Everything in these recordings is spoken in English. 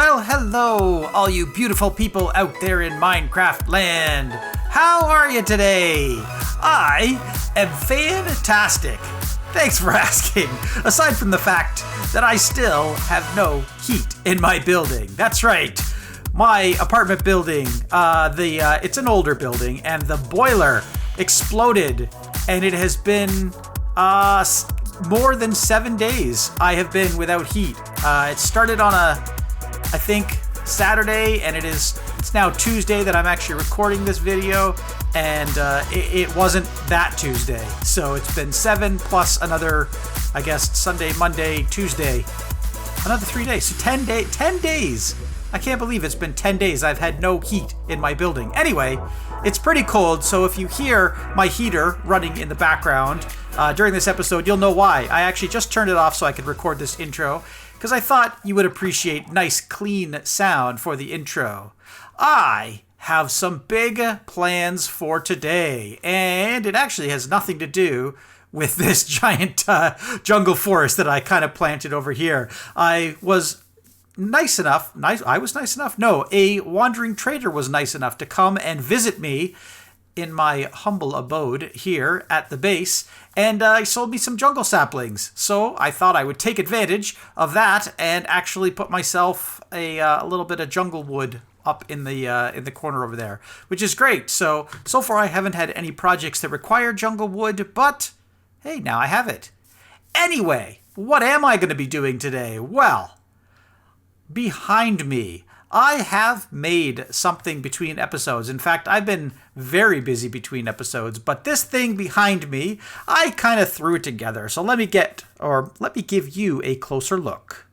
Well, hello, all you beautiful people out there in Minecraft land. How are you today? I am fantastic. Thanks for asking. Aside from the fact that I still have no heat in my building. That's right. My apartment building, it's an older building, and the boiler exploded, and it has been more than 7 days I have been without heat. It started on I think Saturday, and it's now Tuesday that I'm actually recording this video, and it wasn't that Tuesday. So it's been 7 plus another, I guess, Sunday, Monday, Tuesday, another 3 days. So 10 days. I can't believe it's been 10 days I've had no heat in my building. Anyway, it's pretty cold, so if you hear my heater running in the background during this episode, you'll know why. I actually just turned it off so I could record this intro, because I thought you would appreciate nice, clean sound for the intro. I have some big plans for today, and it actually has nothing to do with this giant jungle forest that I kind of planted over here. A wandering trader was nice enough to come and visit me in my humble abode here at the base, and he sold me some jungle saplings. So I thought I would take advantage of that and actually put myself a little bit of jungle wood up in the corner over there, which is great. So far I haven't had any projects that require jungle wood, but hey, now I have it. Anyway, what am I going to be doing today? Well, behind me, I have made something between episodes. In fact, I've been very busy between episodes, but this thing behind me, I kind of threw it together. So let me give you a closer look.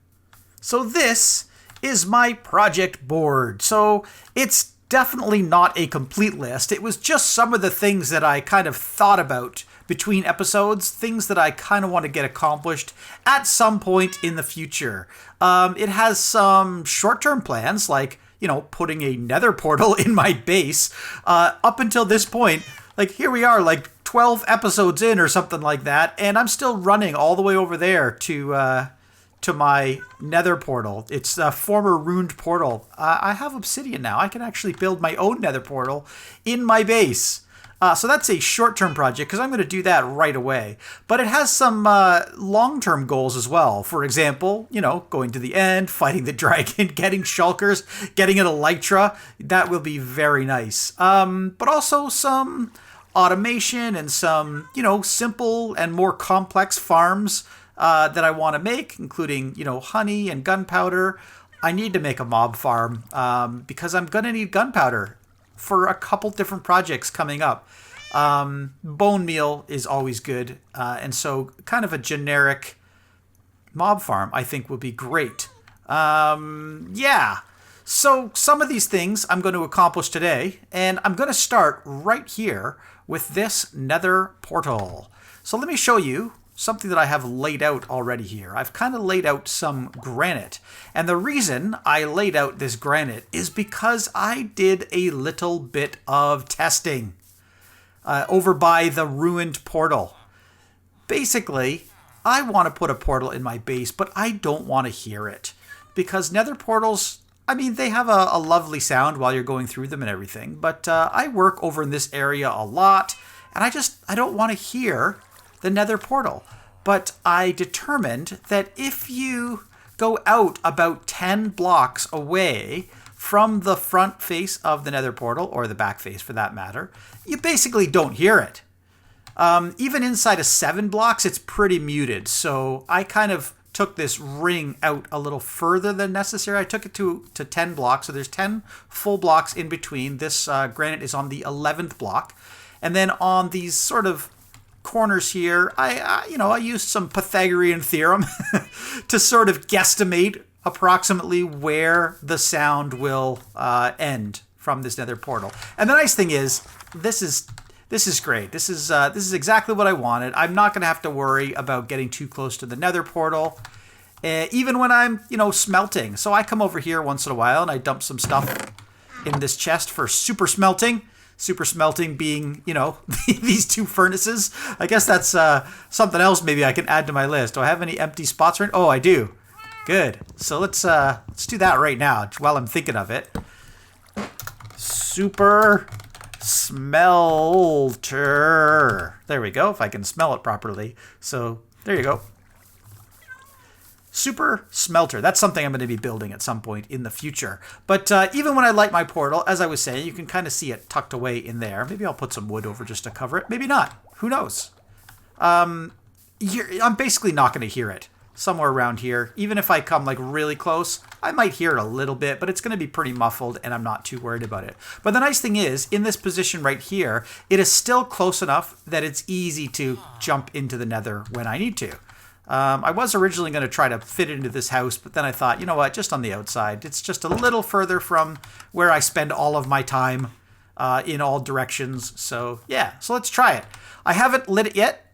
So this is my project board. So it's definitely not a complete list. It was just some of the things that I kind of thought about between episodes, things that I kind of want to get accomplished at some point in the future. It has some short-term plans, like, putting a nether portal in my base. Up until this point, like, here we are, like 12 episodes in or something like that, and I'm still running all the way over there to my nether portal. It's a former ruined portal. I have obsidian now. I can actually build my own nether portal in my base. So that's a short-term project, because I'm going to do that right away. But it has some long-term goals as well. For example, going to the end, fighting the dragon, getting shulkers, getting an elytra. That will be very nice. But also some automation and some, simple and more complex farms that I want to make, including, honey and gunpowder. I need to make a mob farm because I'm going to need gunpowder for a couple different projects coming up. Bone meal is always good, and so kind of a generic mob farm I think would be great. Yeah, so some of these things I'm going to accomplish today, and I'm going to start right here with this nether portal. So let me show you something that I have laid out already here. I've kind of laid out some granite. And the reason I laid out this granite is because I did a little bit of testing over by the ruined portal. Basically, I want to put a portal in my base, but I don't want to hear it. Because nether portals, they have a lovely sound while you're going through them and everything. But I work over in this area a lot, and I don't want to hear the nether portal. But I determined that if you go out about 10 blocks away from the front face of the nether portal, or the back face for that matter, you basically don't hear it. Even inside of 7 blocks, it's pretty muted. So I kind of took this ring out a little further than necessary. I took it to 10 blocks. So there's 10 full blocks in between. This granite is on the 11th block. And then on these sort of corners here, I used some Pythagorean theorem to sort of guesstimate approximately where the sound will end from this nether portal. And the nice thing is, this is great. This is exactly what I wanted. I'm not going to have to worry about getting too close to the nether portal, even when I'm smelting. So I come over here once in a while and I dump some stuff in this chest for super smelting. Super smelting being, these 2 furnaces. I guess that's something else maybe I can add to my list. Do I have any empty spots right now? Oh, I do. Good. So let's do that right now while I'm thinking of it. Super smelter. There we go, if I can smell it properly. So there you go. Super smelter. That's something I'm going to be building at some point in the future. But even when I light my portal, as I was saying, you can kind of see it tucked away in there. Maybe I'll put some wood over just to cover it. Maybe not. Who knows? I'm basically not going to hear it somewhere around here. Even if I come like really close, I might hear it a little bit, but it's going to be pretty muffled and I'm not too worried about it. But the nice thing is, in this position right here, it is still close enough that it's easy to jump into the nether when I need to. I was originally going to try to fit it into this house, but then I thought, you know what, just on the outside. It's just a little further from where I spend all of my time in all directions. So yeah, so let's try it. I haven't lit it yet.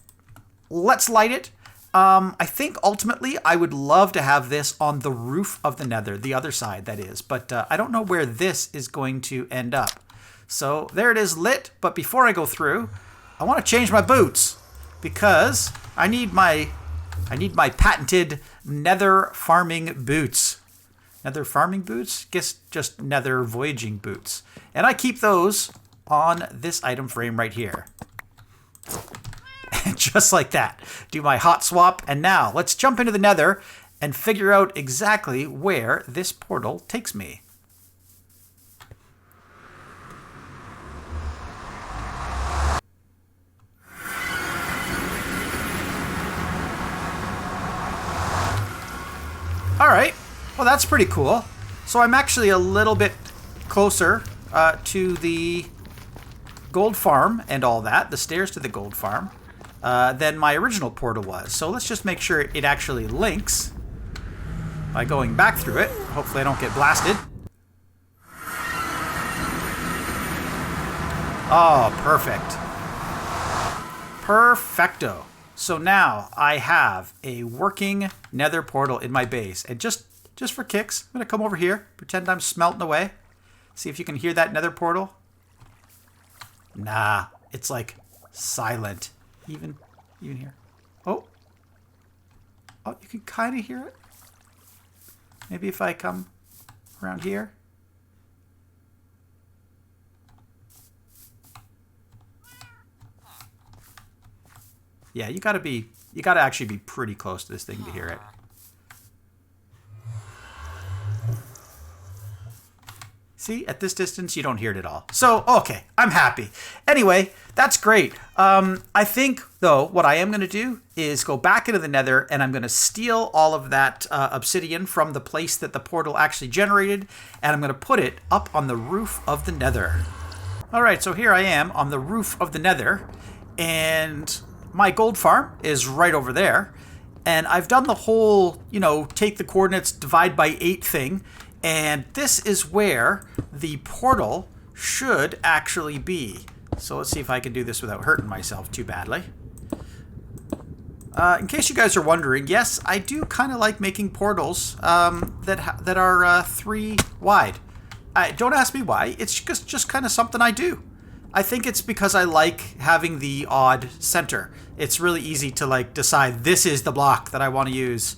Let's light it. I think ultimately I would love to have this on the roof of the nether, the other side that is, but I don't know where this is going to end up. So there it is lit, but before I go through, I want to change my boots because I need my patented nether farming boots. Nether farming boots? Guess just nether voyaging boots. And I keep those on this item frame right here. Just like that. Do my hot swap. And now let's jump into the nether and figure out exactly where this portal takes me. All right, well that's pretty cool. So I'm actually a little bit closer to the gold farm and all that, the stairs to the gold farm, than my original portal was. So let's just make sure it actually links by going back through it. Hopefully I don't get blasted. Oh, perfect. Perfecto. So now I have a working nether portal in my base. And just for kicks, I'm going to come over here, pretend I'm smelting away. See if you can hear that nether portal. Nah, it's like silent. Even here. Oh, you can kind of hear it. Maybe if I come around here. Yeah, you gotta actually be pretty close to this thing to hear it. See, at this distance, you don't hear it at all. So, okay, I'm happy. Anyway, that's great. I think, though, what I am going to do is go back into the nether, and I'm going to steal all of that obsidian from the place that the portal actually generated, and I'm going to put it up on the roof of the nether. All right, so here I am on the roof of the nether, and my gold farm is right over there. And I've done the whole, take the coordinates, divide by 8 thing. And this is where the portal should actually be. So let's see if I can do this without hurting myself too badly. In case you guys are wondering, yes, I do kind of like making portals that are 3 wide. Don't ask me why. It's just kind of something I do. I think it's because I like having the odd center. It's really easy to decide this is the block that I want to use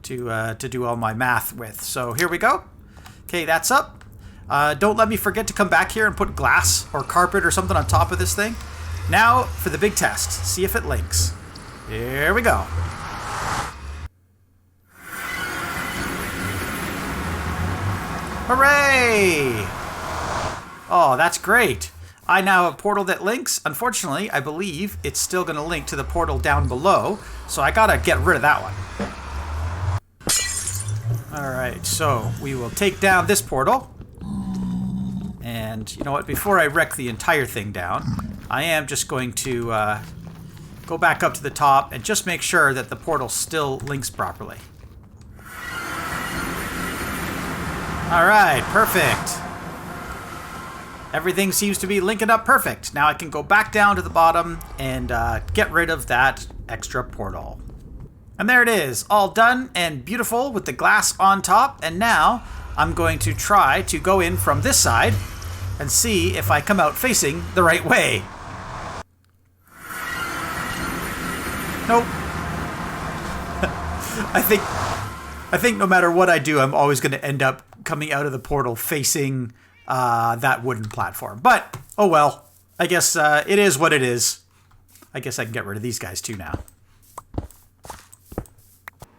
to do all my math with. So here we go. Okay, that's up. Don't let me forget to come back here and put glass or carpet or something on top of this thing. Now for the big test. See if it links. Here we go. Hooray! Oh, that's great. I now have a portal that links. Unfortunately, I believe it's still going to link to the portal down below, so I gotta get rid of that one. Alright, so we will take down this portal. And you know what, before I wreck the entire thing down, I am just going to go back up to the top and just make sure that the portal still links properly. Alright, perfect. Everything seems to be linking up perfect. Now I can go back down to the bottom and get rid of that extra portal. And there it is, all done and beautiful with the glass on top. And now I'm going to try to go in from this side and see if I come out facing the right way. Nope. I I think no matter what I do, I'm always going to end up coming out of the portal facing that wooden platform. But, oh well. I guess it is what it is. I guess I can get rid of these guys too now.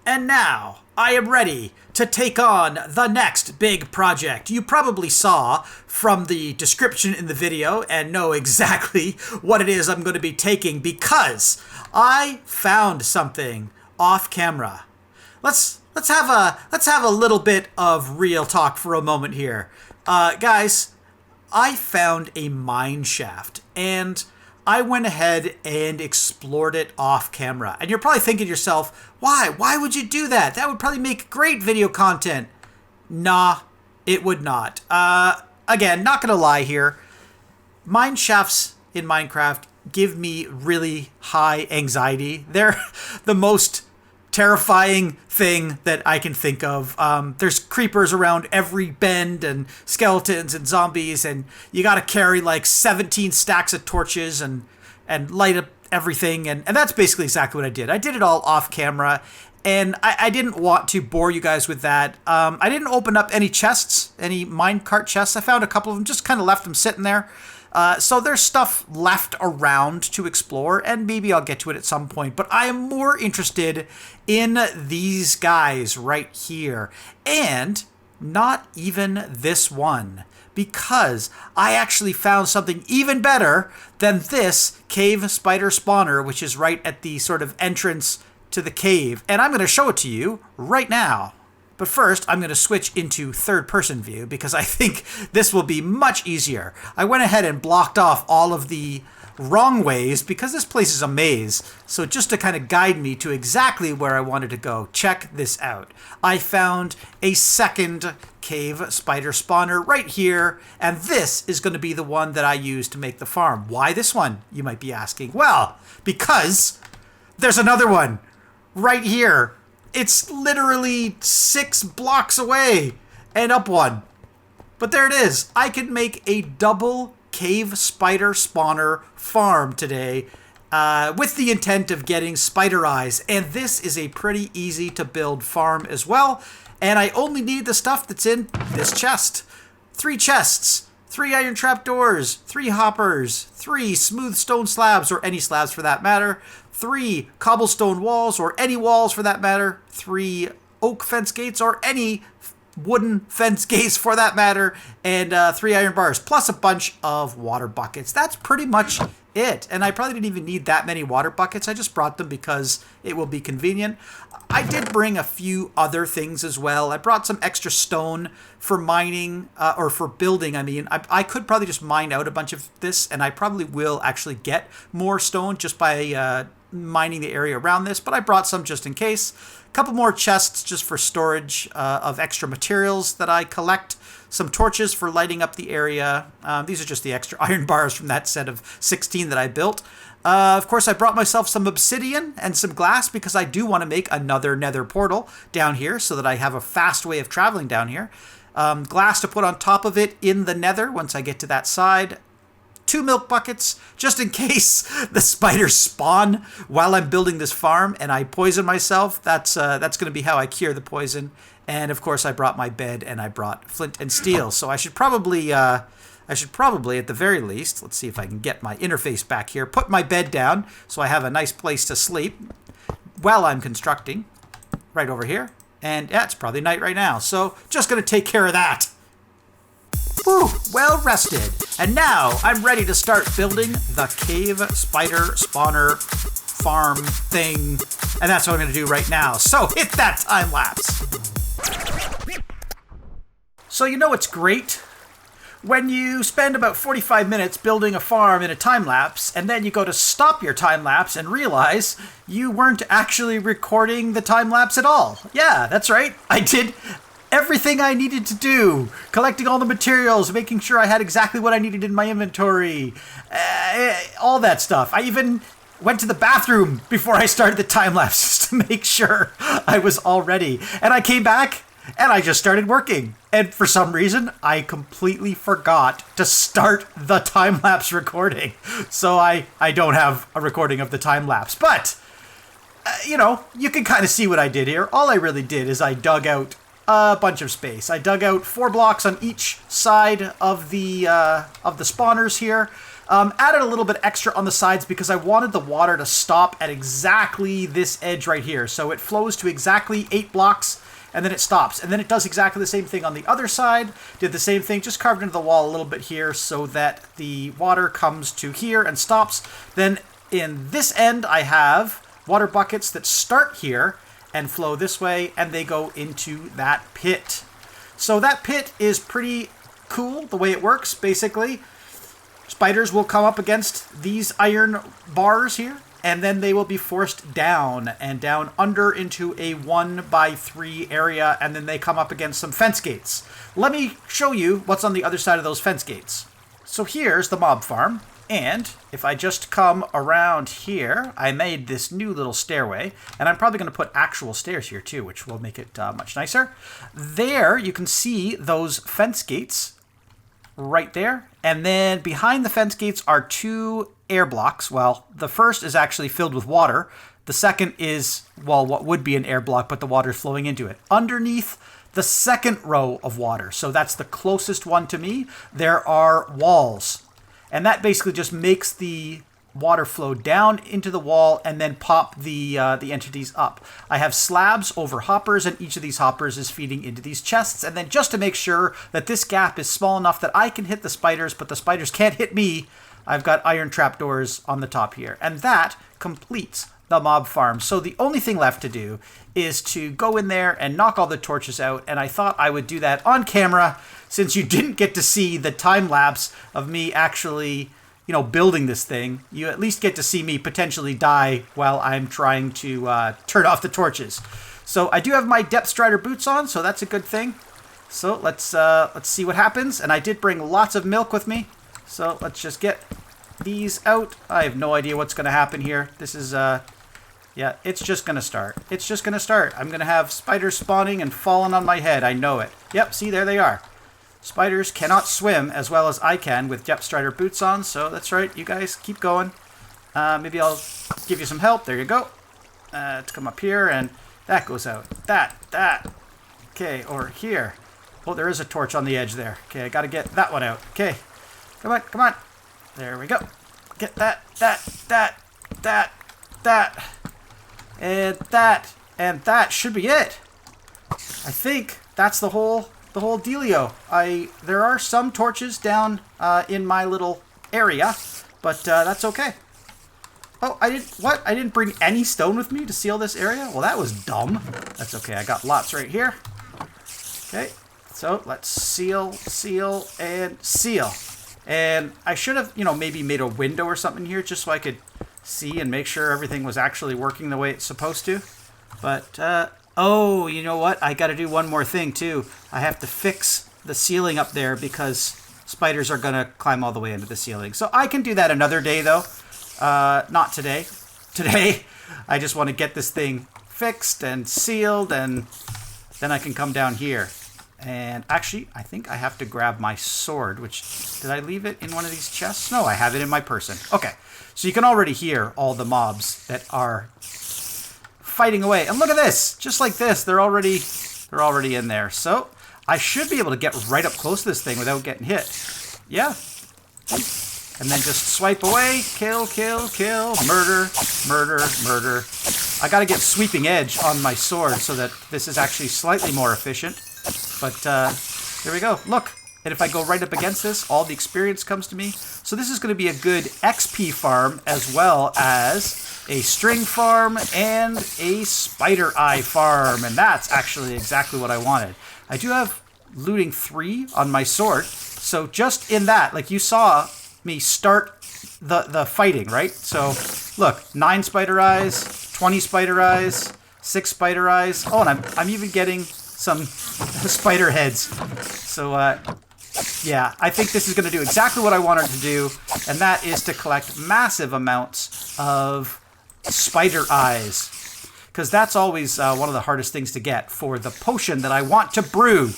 And now, I am ready to take on the next big project. You probably saw from the description in the video and know exactly what it is I'm going to be taking because I found something off camera. Let's have a little bit of real talk for a moment here. Guys, I found a mine shaft and I went ahead and explored it off camera. And you're probably thinking to yourself, why? Why would you do that? That would probably make great video content. Nah, it would not. Again, not gonna lie here. Mine shafts in Minecraft give me really high anxiety. They're the most terrifying thing that I can think of. There's creepers around every bend and skeletons and zombies, and you gotta carry like 17 stacks of torches and light up everything, and that's basically exactly what I did. I did it all off camera, and I didn't want to bore you guys with that. I didn't open up any chests, any minecart chests. I found a couple of them, just kind of left them sitting there. So there's stuff left around to explore, and maybe I'll get to it at some point. But I am more interested in these guys right here. And not even this one. Because I actually found something even better than this cave spider spawner, which is right at the sort of entrance to the cave. And I'm going to show it to you right now. But first, I'm going to switch into third-person view because I think this will be much easier. I went ahead and blocked off all of the wrong ways because this place is a maze. So just to kind of guide me to exactly where I wanted to go, check this out. I found a second cave spider spawner right here, and this is going to be the one that I use to make the farm. Why this one, you might be asking? Well, because there's another one right here. It's literally 6 blocks away and up one. But there it is. I can make a double cave spider spawner farm today with the intent of getting spider eyes. And this is a pretty easy to build farm as well. And I only need the stuff that's in this chest. 3 chests, 3 iron trapdoors, 3 hoppers, 3 smooth stone slabs, or any slabs for that matter, 3 cobblestone walls, or any walls for that matter, 3 oak fence gates, or any wooden fence gates for that matter, and 3 iron bars, plus a bunch of water buckets. That's pretty much it. And I probably didn't even need that many water buckets. I just brought them because it will be convenient. I did bring a few other things as well. I brought some extra stone for mining, or for building, I mean. I could probably just mine out a bunch of this, and I probably will actually get more stone just by mining the area around this, but I brought some just in case. A couple more chests just for storage of extra materials that I collect. Some torches for lighting up the area. These are just the extra iron bars from that set of 16 that I built. Of course, I brought myself some obsidian and some glass because I do want to make another nether portal down here so that I have a fast way of traveling down here. Glass to put on top of it in the nether once I get to that side. 2 milk buckets, just in case the spiders spawn while I'm building this farm and I poison myself. That's going to be how I cure the poison. And of course, I brought my bed and I brought flint and steel. So I should probably, at the very least, let's see if I can get my interface back here, put my bed down so I have a nice place to sleep while I'm constructing right over here. And yeah, it's probably night right now. So just going to take care of that. Whew, well rested. And now I'm ready to start building the cave spider spawner farm thing. And that's what I'm going to do right now. So hit that time lapse. So you know what's great? When you spend about 45 minutes building a farm in a time lapse, and then you go to stop your time lapse and realize you weren't actually recording the time lapse at all. Yeah, that's right. I did everything I needed to do, collecting all the materials, making sure I had exactly what I needed in my inventory, all that stuff. I even went to the bathroom before I started the time-lapse just to make sure I was all ready. And I came back, and I just started working. And for some reason, I completely forgot to start the time-lapse recording. So I don't have a recording of the time-lapse. But you know, you can kind of see what I did here. All I really did is I dug out a bunch of space. I dug out 4 blocks on each side of the spawners here. Added a little bit extra on the sides because I wanted the water to stop at exactly this edge right here. So it flows to exactly 8 blocks and then it stops. And then it does exactly the same thing on the other side. Did the same thing, just carved into the wall a little bit here so that the water comes to here and stops. Then in this end, I have water buckets that start here and flow this way, and they go into that pit. So that pit is pretty cool the way it works. Basically, spiders will come up against these iron bars here, and then they will be forced down and down under into a 1x3 area, and then they come up against some fence gates. Let me show you what's on the other side of those fence gates. So here's the mob farm. And if I just come around here, I made this new little stairway, and I'm probably going to put actual stairs here too, which will make it much nicer. There you can see those fence gates right there. And then behind the fence gates are 2 air blocks. Well, the first is actually filled with water. The second is, well, what would be an air block, but the water is flowing into it. Underneath the second row of water, so that's the closest one to me, there are walls. And that basically just makes the water flow down into the wall and then pop the entities up. I have slabs over hoppers, and each of these hoppers is feeding into these chests. And then just to make sure that this gap is small enough that I can hit the spiders, but the spiders can't hit me, I've got iron trapdoors on the top here. And that completes the mob farm. So the only thing left to do is to go in there and knock all the torches out. And I thought I would do that on camera, since you didn't get to see the time lapse of me actually, you know, building this thing. You at least get to see me potentially die while I'm trying to turn off the torches. So I do have my depth strider boots on, so that's a good thing. So let's see what happens. And I did bring lots of milk with me. So let's just get these out. I have no idea what's going to happen here. This is yeah, it's just going to start. It's just going to start. I'm going to have spiders spawning and falling on my head. I know it. Yep, see, there they are. Spiders cannot swim as well as I can with depth strider boots on, so that's right. You guys keep going. Maybe I'll give you some help. There you go. Let's come up here, and that goes out. That. Okay, or here. Oh, there is a torch on the edge there. Okay, I got to get that one out. Okay, come on. There we go. Get that. And that should be it. I think that's the whole dealio. There are some torches down in my little area, but that's okay. Oh, I didn't bring any stone with me to seal this area? Well, that was dumb. That's okay. I got lots right here. Okay, so let's seal, and seal. And I should have, maybe made a window or something here just so I could see and make sure everything was actually working the way it's supposed to. But, oh, you know what? I got to do one more thing, too. I have to fix the ceiling up there because spiders are going to climb all the way into the ceiling. So I can do that another day, though. Not today. Today, I just want to get this thing fixed and sealed, and then I can come down here. And actually, I think I have to grab my sword, which, did I leave it in one of these chests? No, I have it in my person. Okay, so you can already hear all the mobs that are fighting away. And look at this, just like this, they're already in there. So I should be able to get right up close to this thing without getting hit. Yeah. And then just swipe away, kill, murder. I got to get sweeping edge on my sword so that this is actually slightly more efficient. But there we go. Look. And if I go right up against this, all the experience comes to me. So this is going to be a good XP farm as well as a string farm and a spider eye farm. And that's actually exactly what I wanted. I do have looting 3 on my sword. So just in that, like you saw me start the fighting, right? So look, 9 spider eyes, 20 spider eyes, 6 spider eyes. Oh, and I'm even getting some spider heads. So yeah, I think this is going to do exactly what I wanted to do, and that is to collect massive amounts of spider eyes, because that's always one of the hardest things to get for the potion that I want to brew.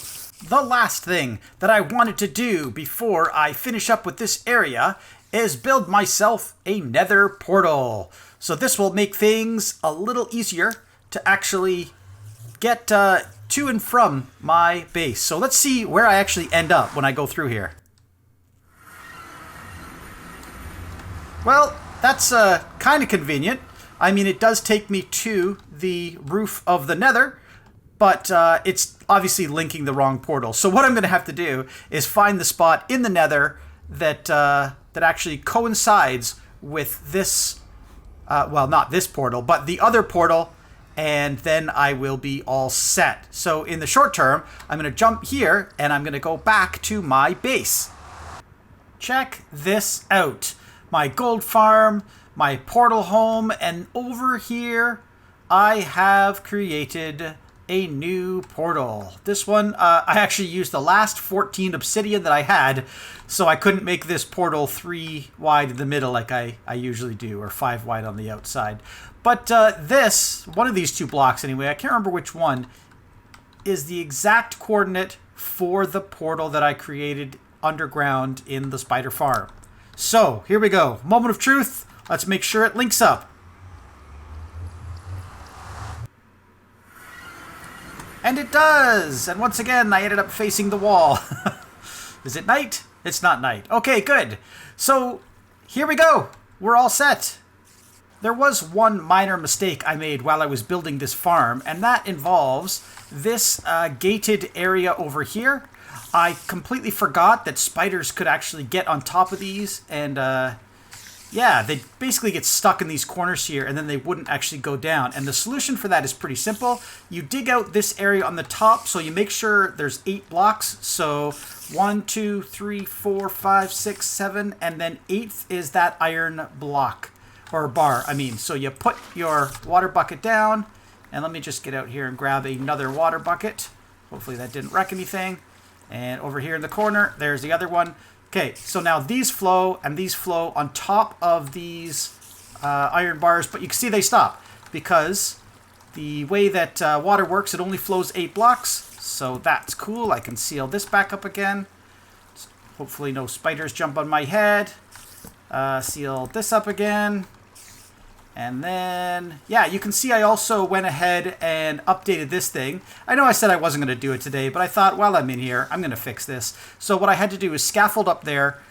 The last thing that I wanted to do before I finish up with this area is build myself a nether portal. So this will make things a little easier to actually get to and from my base. So let's see where I actually end up when I go through here. Well, that's kind of convenient. I mean, it does take me to the roof of the Nether, but it's obviously linking the wrong portal. So what I'm going to have to do is find the spot in the Nether that that actually coincides with this, well, not this portal, but the other portal, and then I will be all set. So in the short term, I'm going to jump here, and I'm going to go back to my base. Check this out. My gold farm, my portal home, and over here I have created a new portal. This one, I actually used the last 14 obsidian that I had, so I couldn't make this portal 3 wide in the middle like I usually do, or 5 wide on the outside. But this, one of these 2 blocks anyway, I can't remember which one, is the exact coordinate for the portal that I created underground in the spider farm. So, here we go. Moment of truth. Let's make sure it links up. And it does! And once again, I ended up facing the wall. Is it night? It's not night. Okay, good. So, here we go. We're all set. There was one minor mistake I made while I was building this farm, and that involves this gated area over here. I completely forgot that spiders could actually get on top of these, and yeah, they basically get stuck in these corners here, and then they wouldn't actually go down. And the solution for that is pretty simple. You dig out this area on the top, so you make sure there's 8 blocks. So 1, 2, 3, 4, 5, 6, 7, and then 8th is that iron block, or bar, I mean. So you put your water bucket down, and let me just get out here and grab another water bucket. Hopefully that didn't wreck anything. And over here in the corner, there's the other one. Okay, so now these flow, and these flow on top of these iron bars, but you can see they stop because the way that water works, it only flows 8 blocks. So that's cool. I can seal this back up again. Hopefully no spiders jump on my head. Seal this up again. And then, yeah, you can see I also went ahead and updated this thing. I know I said I wasn't going to do it today, but I thought, while I'm in here, I'm going to fix this. So what I had to do is scaffold up there,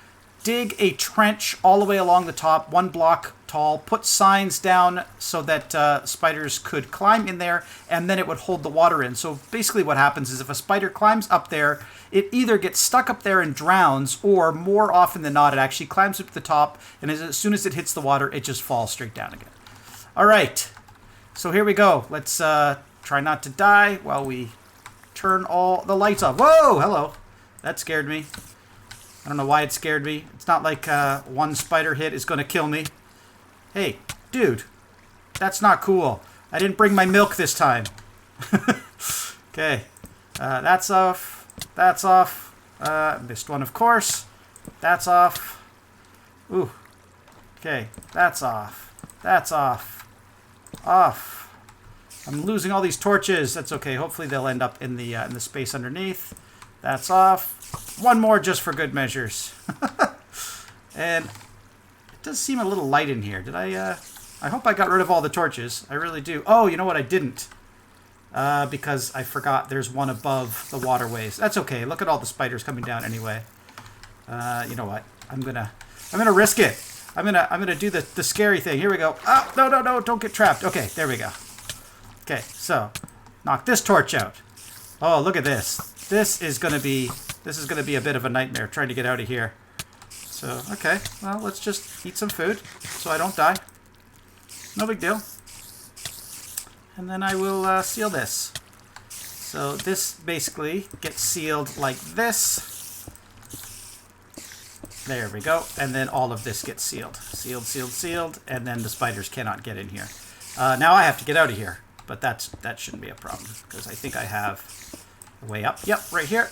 dig a trench all the way along the top, 1 block tall, put signs down so that spiders could climb in there, and then it would hold the water in. So basically what happens is if a spider climbs up there, it either gets stuck up there and drowns, or more often than not, it actually climbs up to the top, and as soon as it hits the water, it just falls straight down again. All right, so here we go. Let's try not to die while we turn all the lights off. Whoa, hello. That scared me. I don't know why it scared me. It's not like 1 spider hit is going to kill me. Hey, dude, that's not cool. I didn't bring my milk this time. Okay, that's off. That's off. Missed one, of course. That's off. Ooh. Okay, that's off. That's off. Off. I'm losing all these torches. That's okay. Hopefully they'll end up in the space underneath. That's off. 1 more just for good measures. And it does seem a little light in here. Did I hope I got rid of all the torches. I really do. Oh, you know what? I didn't. Because I forgot there's one above the waterways. That's okay. Look at all the spiders coming down anyway. You know what? I'm gonna risk it. I'm gonna do the scary thing. Here we go. Oh, no, don't get trapped. Okay, there we go. Okay, so knock this torch out. Oh, look at this. This is gonna be a bit of a nightmare trying to get out of here. So, okay, well, let's just eat some food so I don't die. No big deal. And then I will seal this. So this basically gets sealed like this. There we go. And then all of this gets sealed. Sealed, sealed, sealed. And then the spiders cannot get in here. Now I have to get out of here. But that shouldn't be a problem. Because I think I have a way up. Yep, right here.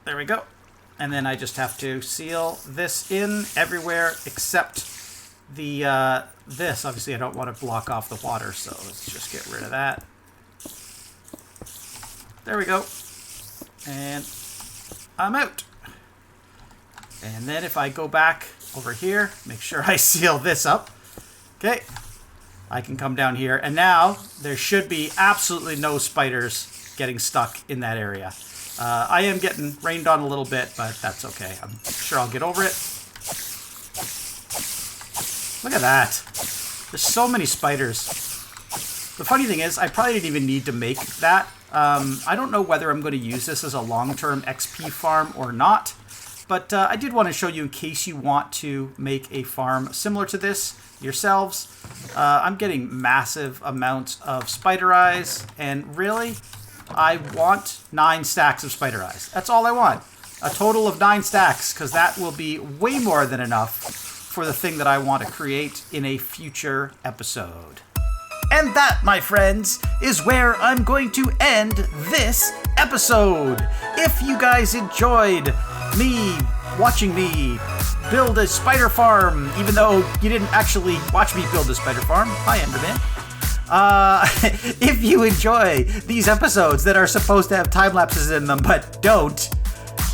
There we go. And then I just have to seal this in everywhere except the this. Obviously I don't want to block off the water. So let's just get rid of that. There we go. And I'm out. And then if I go back over here, make sure I seal this up. Okay, I can come down here, and now there should be absolutely no spiders getting stuck in that area. I am getting rained on a little bit, but that's okay. I'm sure I'll get over it. Look at that. There's so many spiders. The funny thing is, I probably didn't even need to make that. I don't know whether I'm going to use this as a long-term XP farm or not, but I did want to show you in case you want to make a farm similar to this yourselves. I'm getting massive amounts of spider eyes, and really, I want 9 stacks of spider eyes. That's all I want. A total of 9 stacks, because that will be way more than enough for the thing that I want to create in a future episode. And that, my friends, is where I'm going to end this episode. If you guys enjoyed watching me build a spider farm, even though you didn't actually watch me build a spider farm. Hi, Enderman. If you enjoy these episodes that are supposed to have time lapses in them but don't,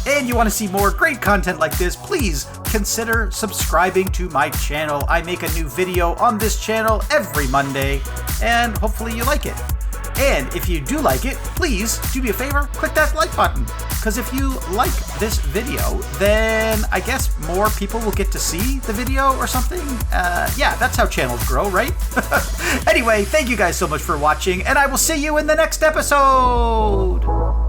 and you want to see more great content like this, please consider subscribing to my channel. I make a new video on this channel every Monday, and hopefully you like it. And if you do like it, please do me a favor, click that like button. Because if you like this video, then I guess more people will get to see the video or something. Yeah, that's how channels grow, right? Anyway, thank you guys so much for watching, and I will see you in the next episode!